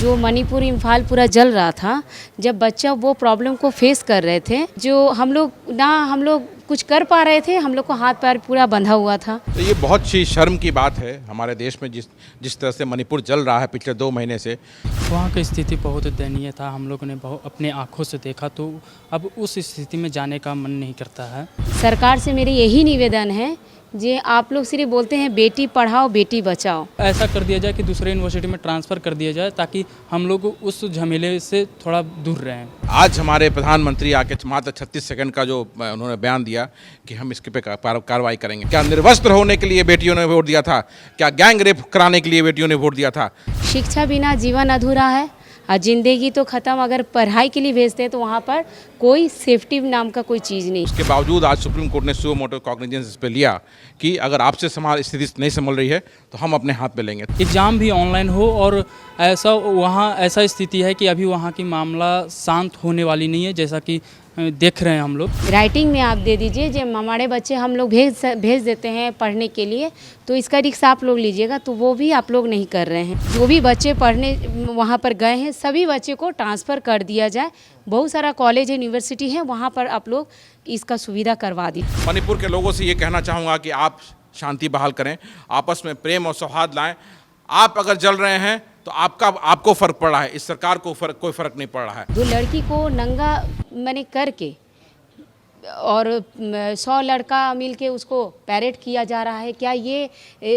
जो मणिपुर इम्फाल पूरा जल रहा था, जब बच्चा वो प्रॉब्लम को फेस कर रहे थे, जो हम लोग कुछ कर पा रहे थे, हम लोग को हाथ पैर पूरा बंधा हुआ था। तो ये बहुत सी शर्म की बात है हमारे देश में जिस तरह से मणिपुर जल रहा है पिछले 2 महीने से। वहाँ की स्थिति बहुत दयनीय था, हम लोगों ने अपने आँखों से देखा, तो अब उस स्थिति में जाने का मन नहीं करता है। सरकार से मेरी यही निवेदन है जे आप लोग सिर्फ बोलते हैं बेटी पढ़ाओ बेटी बचाओ, ऐसा कर दिया जाए कि दूसरे यूनिवर्सिटी में ट्रांसफ़र कर दिया जाए ताकि हम लोग उस झमेले से थोड़ा दूर रहें। आज हमारे प्रधानमंत्री आके मात्र 36 सेकंड का जो उन्होंने बयान दिया कि हम इसके पे कार्रवाई करेंगे। क्या निर्वस्त्र होने के लिए बेटियों ने वोट दिया था? क्या गैंग रेप कराने के लिए बेटियों ने वोट दिया था? शिक्षा बिना जीवन अधूरा है और ज़िंदगी तो ख़त्म। अगर पढ़ाई के लिए भेजते हैं तो वहाँ पर कोई सेफ्टी नाम का कोई चीज़ नहीं। उसके बावजूद आज सुप्रीम कोर्ट ने सुओ मोटो कॉग्निजेंस इस पे लिया कि अगर आपसे स्थिति नहीं संभल रही है तो हम अपने हाथ में लेंगे। एग्ज़ाम भी ऑनलाइन हो और ऐसा स्थिति है कि अभी वहाँ की मामला शांत होने वाली नहीं है, जैसा कि देख रहे हैं हम लोग। राइटिंग में आप दे दीजिए, जब हमारे बच्चे हम लोग भेज देते हैं पढ़ने के लिए, तो इसका रिस्क आप लोग लीजिएगा, तो वो भी आप लोग नहीं कर रहे हैं। जो भी बच्चे पढ़ने वहाँ पर गए हैं सभी बच्चे को ट्रांसफ़र कर दिया जाए। बहुत सारा कॉलेज यूनिवर्सिटी है, वहाँ पर आप लोग इसका सुविधा करवा दीजिए। मणिपुर के लोगों से ये कहना चाहूँगा कि आप शांति बहाल करें, आपस में प्रेम और सौहार्द लाएं। आप अगर जल रहे हैं तो आपको फ़र्क पड़ रहा है, इस सरकार को कोई फ़र्क नहीं पड़ रहा है। जो लड़की को नंगा मैंने करके और 100 लड़का मिलके उसको पैरेड किया जा रहा है, क्या ये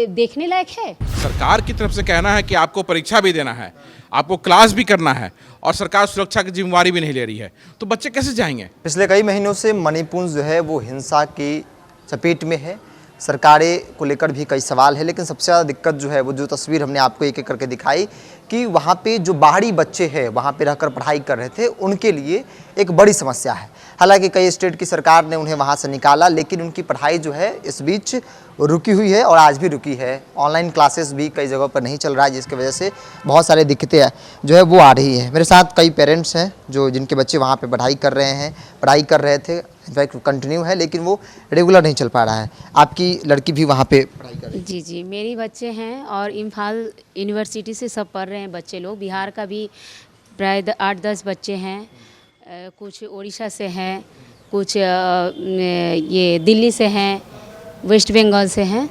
देखने लायक है? सरकार की तरफ से कहना है कि आपको परीक्षा भी देना है, आपको क्लास भी करना है और सरकार सुरक्षा की जिम्मेवारी भी नहीं ले रही है, तो बच्चे कैसे जाएंगे? पिछले कई महीनों से मणिपुर जो है वो हिंसा की चपेट में है। सरकारें को लेकर भी कई सवाल है, लेकिन सबसे ज़्यादा दिक्कत जो है वो जो तस्वीर हमने आपको एक एक करके दिखाई कि वहाँ पे जो बाहरी बच्चे हैं वहाँ पे रहकर पढ़ाई कर रहे थे, उनके लिए एक बड़ी समस्या है। हालांकि कई स्टेट की सरकार ने उन्हें वहाँ से निकाला, लेकिन उनकी पढ़ाई जो है इस बीच रुकी हुई है और आज भी रुकी है। ऑनलाइन क्लासेस भी कई जगहों पर नहीं चल रहा है, जिसकी वजह से बहुत सारे दिक्कतें जो है वो आ रही है। मेरे साथ कई पेरेंट्स हैं जिनके बच्चे वहाँ पे पढ़ाई कर रहे थे, इनफैक्ट कंटिन्यू है, लेकिन वो रेगुलर नहीं चल पा रहा है। आपकी लड़की भी वहाँ पे पढ़ाई कर रही है? जी, मेरी बच्चे हैं और इम्फाल यूनिवर्सिटी से सब पढ़ रहे हैं बच्चे लोग। बिहार का भी प्राय 8-10 बच्चे हैं, कुछ उड़ीसा से हैं, कुछ ये दिल्ली से हैं, वेस्ट बंगाल से हैं।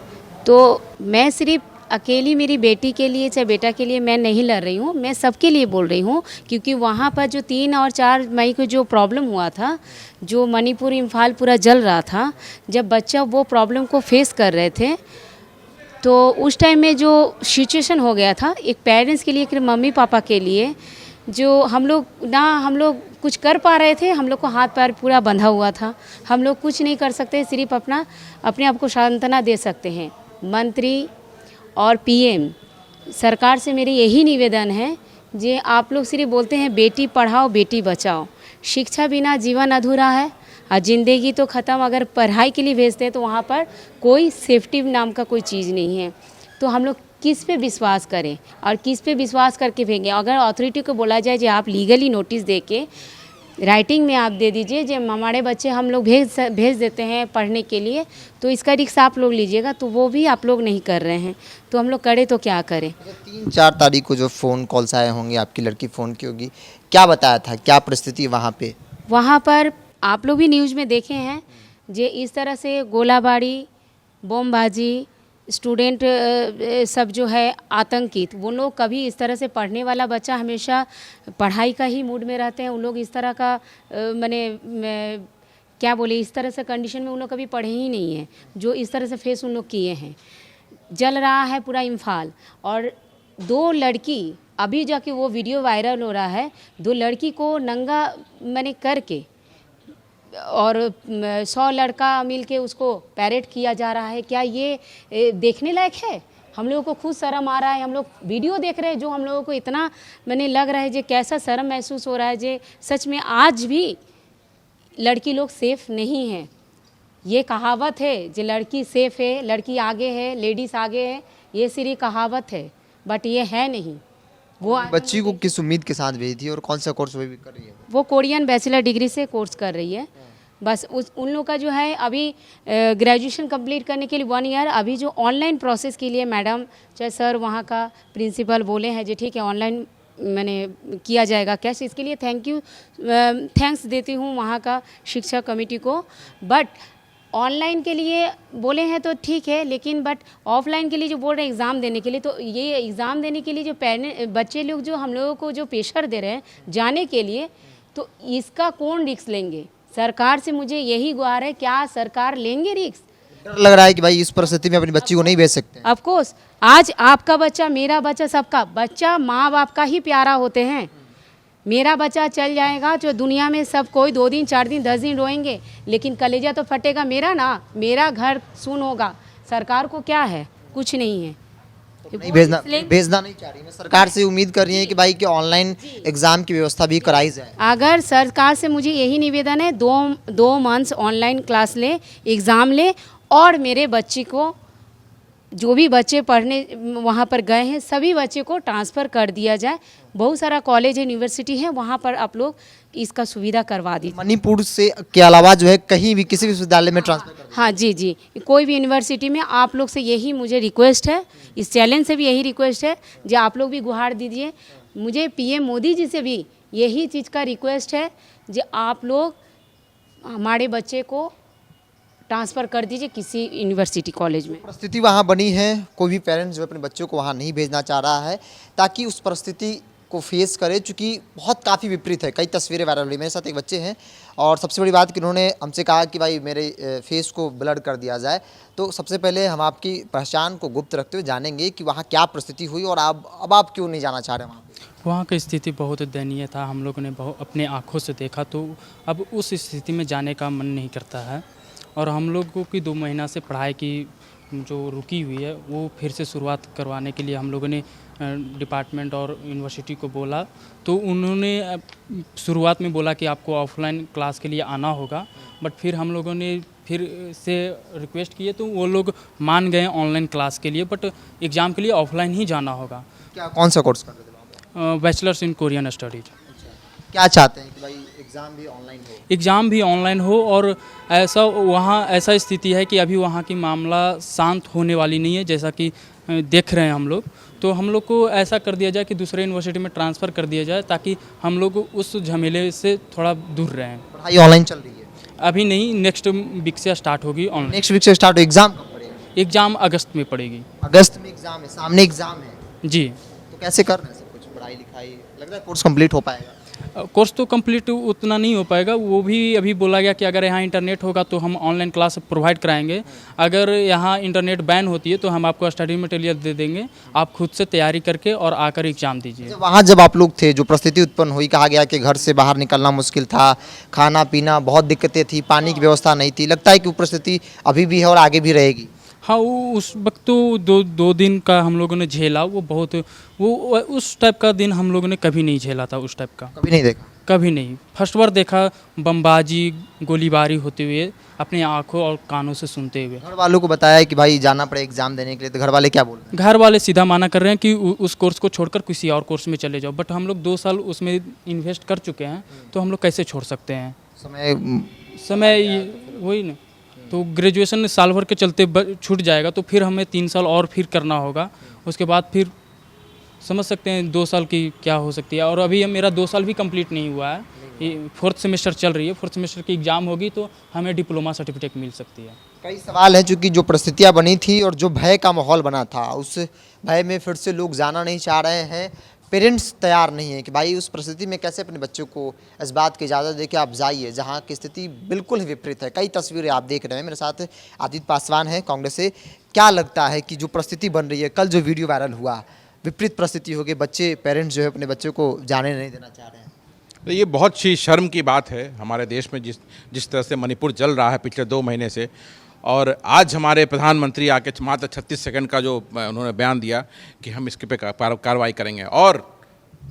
तो मैं सिर्फ अकेली मेरी बेटी के लिए चाहे बेटा के लिए मैं नहीं लड़ रही हूँ, मैं सबके लिए बोल रही हूँ, क्योंकि वहाँ पर जो 3 और 4 मई को जो प्रॉब्लम हुआ था, जो मणिपुर इम्फाल पूरा जल रहा था, जब बच्चा वो प्रॉब्लम को फेस कर रहे थे, तो उस टाइम में जो सिचुएशन हो गया था एक पेरेंट्स के लिए, एक मम्मी पापा के लिए, जो हम लोग कुछ कर पा रहे थे, हम लोग को हाथ पैर पूरा बंधा हुआ था, हम लोग कुछ नहीं कर सकते, सिर्फ अपने आप को सांत्वना दे सकते हैं। मंत्री और पीएम सरकार से मेरी यही निवेदन है जे आप लोग सिर्फ बोलते हैं बेटी पढ़ाओ बेटी बचाओ, शिक्षा बिना जीवन अधूरा है और ज़िंदगी तो ख़त्म। अगर पढ़ाई के लिए भेजते हैं तो वहाँ पर कोई सेफ्टी नाम का कोई चीज़ नहीं है, तो हम लोग किस पे विश्वास करें और किस पे विश्वास करके भेजें? अगर अथॉरिटी को बोला जाए कि आप लीगली नोटिस दे के राइटिंग में आप दे दीजिए, जब हमारे बच्चे हम लोग भेज देते हैं पढ़ने के लिए, तो इसका रिस्क आप लोग लीजिएगा, तो वो भी आप लोग नहीं कर रहे हैं, तो हम लोग करें तो क्या करें? 3-4 तारीख को जो फ़ोन कॉल्स आए होंगे, आपकी लड़की फ़ोन की होगी, क्या बताया था, क्या परिस्थिति वहाँ पे? वहाँ पर आप लोग भी न्यूज़ में देखे हैं जे इस तरह से गोलाबारी, बमबाजी, स्टूडेंट सब जो है आतंकित, वो लोग कभी इस तरह से पढ़ने वाला बच्चा हमेशा पढ़ाई का ही मूड में रहते हैं। उन लोग इस तरह का क्या बोले, इस तरह से कंडीशन में उन लोग कभी पढ़े ही नहीं हैं, जो इस तरह से फेस उन लोग किए हैं। जल रहा है पूरा इम्फाल और 2 लड़की, अभी जाके वो वीडियो वायरल हो रहा है, 2 लड़की को नंगा करके और 100 लड़का मिलके उसको पैरेड किया जा रहा है, क्या ये देखने लायक है? हम लोगों को खुद शर्म आ रहा है, हम लोग वीडियो देख रहे हैं, जो हम लोगों को इतना लग रहा है जे कैसा शर्म महसूस हो रहा है, जे सच में आज भी लड़की लोग सेफ़ नहीं हैं। ये कहावत है जे लड़की सेफ़ है, लड़की आगे है, लेडीज़ आगे है, ये सिर्फ कहावत है, बट ये है नहीं। वो बच्ची को किस उम्मीद के साथ भेजी थी और कौन सा कोर्स वो भी कर रही है? वो कोरियन बैचलर डिग्री से कोर्स कर रही है। बस उन लोग का जो है अभी ग्रेजुएशन कंप्लीट करने के लिए 1 ईयर, अभी जो ऑनलाइन प्रोसेस के लिए मैडम चाहे सर वहाँ का प्रिंसिपल बोले हैं जी ठीक है ऑनलाइन मैंने किया जाएगा कैसे, इसके लिए थैंक्स देती हूँ वहाँ का शिक्षा कमेटी को। बट ऑनलाइन के लिए बोले हैं तो ठीक है, लेकिन बट ऑफलाइन के लिए जो बोल रहे हैं एग्ज़ाम देने के लिए, तो ये एग्ज़ाम देने के लिए जो बच्चे लोग जो हम लोगों को जो प्रेशर दे रहे हैं जाने के लिए, तो इसका कौन रिस्क लेंगे? सरकार से मुझे यही गुहार है, क्या सरकार लेंगे रिस्क? डर लग रहा है कि भाई इस परिस्थिति में अपनी बच्ची को नहीं भेज सकते। ऑफ कोर्स आज आपका बच्चा, मेरा बच्चा, सबका बच्चा माँ बाप का ही प्यारा होते हैं। मेरा बच्चा चल जाएगा जो दुनिया में सब कोई 2 दिन 4 दिन 10 दिन रोएंगे, लेकिन कलेजा तो फटेगा मेरा ना, मेरा घर सुन होगा। सरकार को क्या है? कुछ नहीं है। नहीं भेजना नहीं चाह रही। मैं सरकार से उम्मीद कर रही है कि भाई कि ऑनलाइन एग्जाम की व्यवस्था भी कराई जाए। अगर सरकार से मुझे यही निवेदन है, 2 मंथ्स ऑनलाइन क्लास ले, एग्ज़ाम ले, और मेरे बच्चे को जो भी बच्चे पढ़ने वहाँ पर गए हैं सभी बच्चे को ट्रांसफ़र कर दिया जाए। बहुत सारा कॉलेज है, यूनिवर्सिटी है, वहाँ पर आप लोग इसका सुविधा करवा दीजिए। मणिपुर से के अलावा जो है कहीं भी किसी भी विश्वविद्यालय में ट्रांसफर कर हाँ जी, कोई भी यूनिवर्सिटी में आप लोग से यही मुझे रिक्वेस्ट है, इस चैलेंज से भी यही रिक्वेस्ट है जो आप लोग भी गुहार दीजिए। मुझे पीएम मोदी जी से भी यही चीज़ का रिक्वेस्ट है जो आप लोग हमारे बच्चे को ट्रांसफ़र कर दीजिए किसी यूनिवर्सिटी कॉलेज में। परिस्थिति वहाँ बनी है, कोई भी पेरेंट्स जो अपने बच्चों को वहाँ नहीं भेजना चाह रहा है ताकि उस परिस्थिति को फेस करे, चूँकि बहुत काफ़ी विपरीत है। कई तस्वीरें वायरल हुई, मेरे साथ एक बच्चे हैं और सबसे बड़ी बात कि उन्होंने हमसे कहा कि भाई मेरे फेस को ब्लर कर दिया जाए। तो सबसे पहले हम आपकी पहचान को गुप्त रखते हुए जानेंगे कि वहाँ क्या परिस्थिति हुई और अब आप क्यों नहीं जाना चाह रहे वहाँ? वहाँ की स्थिति बहुत दयनीय था, हम लोगों ने बहुत अपने आँखों से देखा, तो अब उस स्थिति में जाने का मन नहीं करता है। और हम लोगों की 2 महीना से पढ़ाई की जो रुकी हुई है वो फिर से शुरुआत करवाने के लिए हम लोगों ने डिपार्टमेंट और यूनिवर्सिटी को बोला, तो उन्होंने शुरुआत में बोला कि आपको ऑफलाइन क्लास के लिए आना होगा। बट फिर हम लोगों ने फिर से रिक्वेस्ट किए तो वो लोग मान गए ऑनलाइन क्लास के लिए, बट एग्ज़ाम के लिए ऑफलाइन ही जाना होगा। क्या कौन सा कोर्स कर रहे थे वहाँ पे? Bachelors in Korean studies. क्या चाहते हैं कि भाई एग्ज़ाम भी ऑनलाइन हो? एग्ज़ाम भी ऑनलाइन हो, और ऐसा स्थिति है कि अभी वहाँ की मामला शांत होने वाली नहीं है, जैसा कि देख रहे हैं हम लोग। तो हम लोग को ऐसा कर दिया जाए कि दूसरे यूनिवर्सिटी में ट्रांसफ़र कर दिया जाए ताकि हम लोग उस झमेले से थोड़ा दूर रहें। पढ़ाई ऑनलाइन चल रही है? अभी नहीं, नेक्स्ट वीक से स्टार्ट होगी ऑनलाइन। नेक्स्ट वीक से स्टार्ट हो। एग्ज़ाम कब पड़ेगा? एग्ज़ाम अगस्त में पड़ेगी। अगस्त में एग्ज़ाम है, सामने एग्ज़ाम है जी। तो कैसे कर रहे हैं सब कुछ? पढ़ाई लिखाई लग रहा है कोर्स कंप्लीट हो पाएगा? कोर्स तो कंप्लीट उतना नहीं हो पाएगा, वो भी अभी बोला गया कि अगर यहाँ इंटरनेट होगा तो हम ऑनलाइन क्लास प्रोवाइड कराएंगे। अगर यहाँ इंटरनेट बैन होती है तो हम आपको स्टडी मटेरियल दे देंगे, आप खुद से तैयारी करके और आकर एग्ज़ाम दीजिए। वहाँ जब आप लोग थे, जो परिस्थिति उत्पन्न हुई, कहा गया कि घर से बाहर निकलना मुश्किल था, खाना पीना बहुत दिक्कतें थी, पानी की व्यवस्था नहीं थी, लगता है कि वो परिस्थिति अभी भी है और आगे भी रहेगी? हाँ, वो उस वक्त तो दो दिन का हम लोगों ने झेला, वो उस टाइप का दिन हम लोगों ने कभी नहीं झेला था। उस टाइप का कभी नहीं देखा? कभी नहीं। फर्स्ट बार देखा बमबाजी गोलीबारी होते हुए अपने आंखों और कानों से सुनते हुए। घर वालों को बताया कि भाई जाना पड़े एग्जाम देने के लिए, तो घर वाले क्या बोल रहे हैं? घर वाले सीधा माना कर रहे हैं कि उस कोर्स को छोड़कर किसी और कोर्स में चले जाओ, बट हम लोग 2 साल उसमें इन्वेस्ट कर चुके हैं, तो हम लोग कैसे छोड़ सकते हैं? समय वही ना, तो ग्रेजुएशन साल भर के चलते छूट जाएगा, तो फिर हमें 3 साल और फिर करना होगा। उसके बाद फिर समझ सकते हैं 2 साल की क्या हो सकती है। और अभी मेरा 2 साल भी कंप्लीट नहीं हुआ है, ये 4th सेमेस्टर चल रही है। 4th सेमेस्टर की एग्ज़ाम होगी तो हमें डिप्लोमा सर्टिफिकेट मिल सकती है। कई सवाल हैं, चूँकि जो परिस्थितियाँ बनी थी और जो भय का माहौल बना था, उस भय में फिर से लोग जाना नहीं चाह रहे हैं। पेरेंट्स तैयार नहीं है कि भाई उस परिस्थिति में कैसे अपने बच्चों को इस बात की इजाज़त दे कि आप जाइए, जहाँ की स्थिति बिल्कुल ही विपरीत है। कई तस्वीरें आप देख रहे हैं। मेरे साथ आदित्य पासवान है कांग्रेस से। क्या लगता है कि जो परिस्थिति बन रही है, कल जो वीडियो वायरल हुआ, विपरीत परिस्थिति हो गई, बच्चे पेरेंट्स जो है अपने बच्चों को जाने नहीं देना चाह रहे हैं? तो ये बहुत सी शर्म की बात है हमारे देश में, जिस तरह से मणिपुर जल रहा है पिछले 2 महीने से। और आज हमारे प्रधानमंत्री आके मात्र 36 सेकंड का जो उन्होंने बयान दिया कि हम इसके पे कार्रवाई करेंगे, और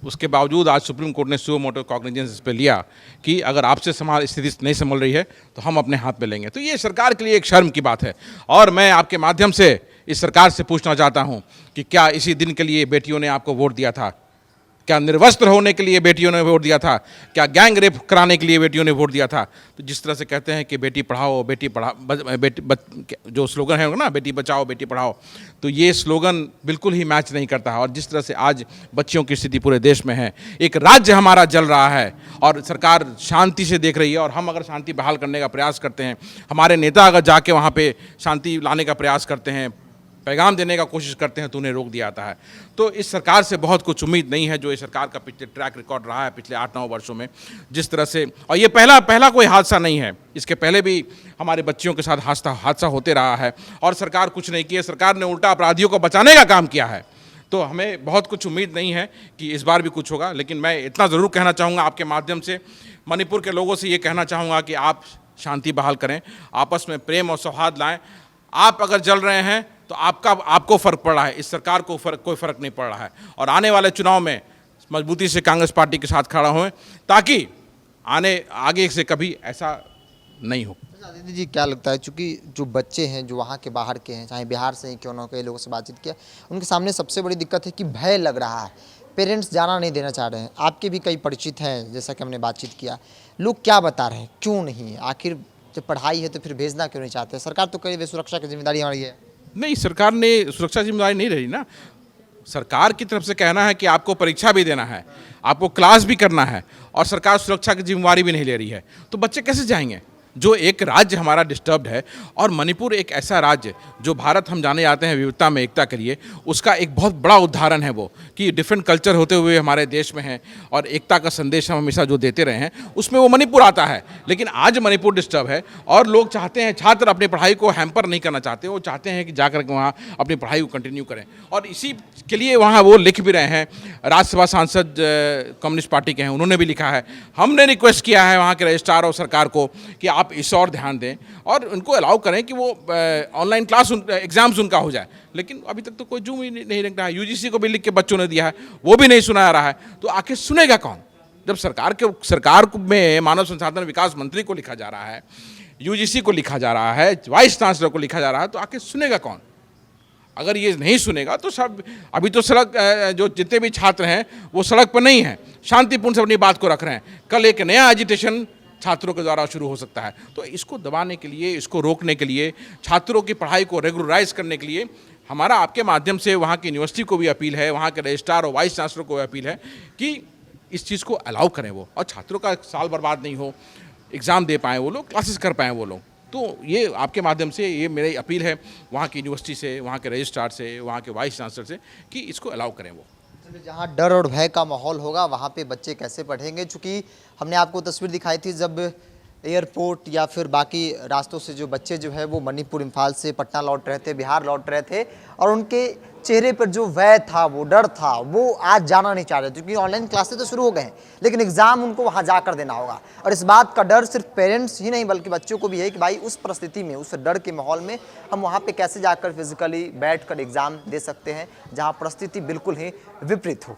उसके बावजूद आज सुप्रीम कोर्ट ने सुओ मोटो कॉग्निजेंस इस पे लिया कि अगर आपसे स्थिति नहीं संभल रही है तो हम अपने हाथ में लेंगे। तो ये सरकार के लिए एक शर्म की बात है। और मैं आपके माध्यम से इस सरकार से पूछना चाहता हूं कि क्या इसी दिन के लिए बेटियों ने आपको वोट दिया था? क्या निर्वस्त्र होने के लिए बेटियों ने वोट दिया था? क्या गैंग रेप कराने के लिए बेटियों ने वोट दिया था? तो जिस तरह से कहते हैं कि बेटी पढ़ाओ बेटी जो स्लोगन है ना, बेटी बचाओ बेटी पढ़ाओ, तो ये स्लोगन बिल्कुल ही मैच नहीं करता है। और जिस तरह से आज बच्चियों की स्थिति पूरे देश में है, एक राज्य हमारा जल रहा है और सरकार शांति से देख रही है, और हम अगर शांति बहाल करने का प्रयास करते हैं, हमारे नेता अगर जाके वहाँ पे शांति लाने का प्रयास करते हैं, पैगाम देने का कोशिश करते हैं, तो उन्हें रोक दिया जाता है। तो इस सरकार से बहुत कुछ उम्मीद नहीं है, जो इस सरकार का पिछले ट्रैक रिकॉर्ड रहा है पिछले 8-9 वर्षों में, जिस तरह से। और ये पहला कोई हादसा नहीं है, इसके पहले भी हमारे बच्चियों के साथ हादसा होते रहा है और सरकार कुछ नहीं किया। सरकार ने उल्टा अपराधियों को बचाने का काम किया है। तो हमें बहुत कुछ उम्मीद नहीं है कि इस बार भी कुछ होगा। लेकिन मैं इतना ज़रूर कहना चाहूँगा आपके माध्यम से, मणिपुर के लोगों से ये कहना चाहूँगा कि आप शांति बहाल करें, आपस में प्रेम और सौहार्द लाएं। आप अगर जल रहे हैं तो आपको फ़र्क पड़ रहा है, इस सरकार को कोई फ़र्क नहीं पड़ रहा है। और आने वाले चुनाव में मजबूती से कांग्रेस पार्टी के साथ खड़ा हों, ताकि आगे से कभी ऐसा नहीं हो। आदित्य जी, क्या लगता है, चूंकि जो बच्चे हैं जो वहाँ के बाहर के हैं, चाहे बिहार से ही क्यों ना, कई लोगों से बातचीत किया, उनके सामने सबसे बड़ी दिक्कत है कि भय लग रहा है, पेरेंट्स जाना नहीं देना चाह रहे हैं। आपके भी कई परिचित हैं, जैसा कि हमने बातचीत किया, लोग क्या बता रहे हैं, क्यों नहीं? आखिर जब पढ़ाई है तो फिर भेजना क्यों नहीं चाहते? सरकार तो कही सुरक्षा की जिम्मेदारी हमारी है। नहीं, सरकार ने सुरक्षा जिम्मेदारी नहीं रही ना। सरकार की तरफ से कहना है कि आपको परीक्षा भी देना है, आपको क्लास भी करना है, और सरकार सुरक्षा की जिम्मेदारी भी नहीं ले रही है, तो बच्चे कैसे जाएंगे? जो एक राज्य हमारा डिस्टर्ब्ड है, और मणिपुर एक ऐसा राज्य जो भारत हम जाने जाते हैं विविधता में एकता के लिए, उसका एक बहुत बड़ा उदाहरण है वो, कि डिफरेंट कल्चर होते हुए हमारे देश में है और एकता का संदेश हम हमेशा जो देते रहे हैं, उसमें वो मणिपुर आता है। लेकिन आज मणिपुर डिस्टर्ब है और लोग चाहते हैं, छात्र अपनी पढ़ाई को हैम्पर नहीं करना चाहते, वो चाहते हैं कि जाकर के वहाँ अपनी पढ़ाई को कंटिन्यू करें, और इसी के लिए वहाँ वो लिख भी रहे हैं। राज्यसभा सांसद कम्युनिस्ट पार्टी के हैं, उन्होंने भी लिखा है। हमने रिक्वेस्ट किया है वहाँ के रजिस्ट्रार और सरकार को कि आप इस और ध्यान दें और उनको अलाउ करें कि वो ऑनलाइन क्लास एग्जाम्स उनका हो जाए। लेकिन अभी तक तो कोई जूम ही नहीं रख रहा है। यूजीसी को भी लिख के बच्चों ने दिया है, वो भी नहीं सुना रहा है। तो आखिर सुनेगा कौन? जब सरकार में मानव संसाधन विकास मंत्री को लिखा जा रहा है, यूजीसी को लिखा जा रहा है, वाइस चांसलर को लिखा जा रहा है, तो आखिर सुनेगा कौन? अगर ये नहीं सुनेगा तो सब अभी तो सड़क जो जितने भी छात्र हैं वो सड़क पर नहीं हैं, शांतिपूर्ण से अपनी बात को रख रहे हैं। कल एक नया एजिटेशन छात्रों के द्वारा शुरू हो सकता है। तो इसको दबाने के लिए, इसको रोकने के लिए, छात्रों की पढ़ाई को रेगुलराइज करने के लिए हमारा आपके माध्यम से वहाँ की यूनिवर्सिटी को भी अपील है, वहाँ के रजिस्ट्रार और वाइस चांसलर को भी अपील है कि इस चीज़ को अलाउ करें वो, और छात्रों का साल बर्बाद नहीं हो, एग्ज़ाम दे पाएँ वो लोग, क्लासेस कर पाएँ वो लोग। तो ये आपके माध्यम से ये मेरी अपील है वहाँ की यूनिवर्सिटी से, वहाँ के रजिस्ट्रार से, वहाँ के वाइस चांसलर से, कि इसको अलाउ करें वो। जहाँ डर और भय का माहौल होगा वहाँ पे बच्चे कैसे पढ़ेंगे? चूँकि हमने आपको तस्वीर दिखाई थी जब एयरपोर्ट या फिर बाकी रास्तों से जो बच्चे जो है वो मणिपुर, इम्फाल से पटना लौट रहे थे, बिहार लौट रहे थे, और उनके चेहरे पर जो भय था, वो डर था, वो आज जाना नहीं चाह रहे, क्योंकि ऑनलाइन क्लासेस तो शुरू हो गए हैं, लेकिन एग्ज़ाम उनको वहाँ जाकर देना होगा। और इस बात का डर सिर्फ पेरेंट्स ही नहीं बल्कि बच्चों को भी है कि भाई उस परिस्थिति में, उस डर के माहौल में हम वहाँ पे कैसे जाकर फिजिकली बैठकर एग्ज़ाम दे सकते हैं, जहाँ परिस्थिति बिल्कुल ही विपरीत हो।